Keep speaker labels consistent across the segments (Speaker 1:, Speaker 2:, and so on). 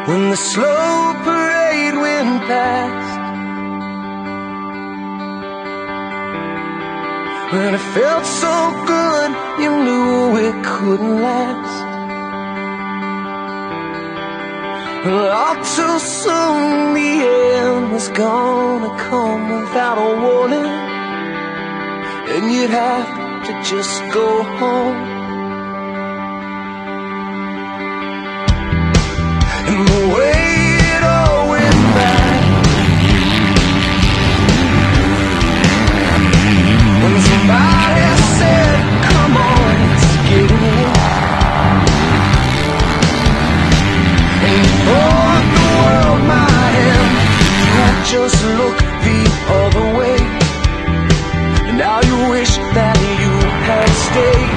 Speaker 1: When the slow parade went past, when it felt so good, you knew it couldn't last. Well, all too soon the end was gonna come without a warning, and you'd have to just go home. And the way it all went back, when somebody said, come on, let's get it. And for the world, my hand, you just look the other way. And now you wish that you had stayed.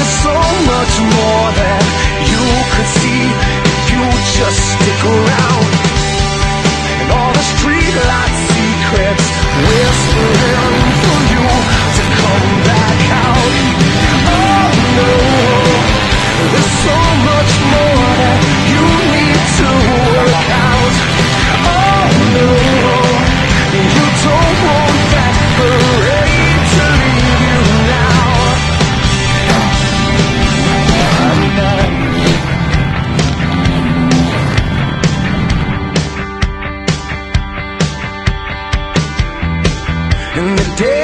Speaker 1: So much more that you could see if you just stick around. And all the streetlight secrets whispering for you to come back out. Oh no, there's so much more that you need to work out. Oh no, you don't want that parade to leave you now. In the day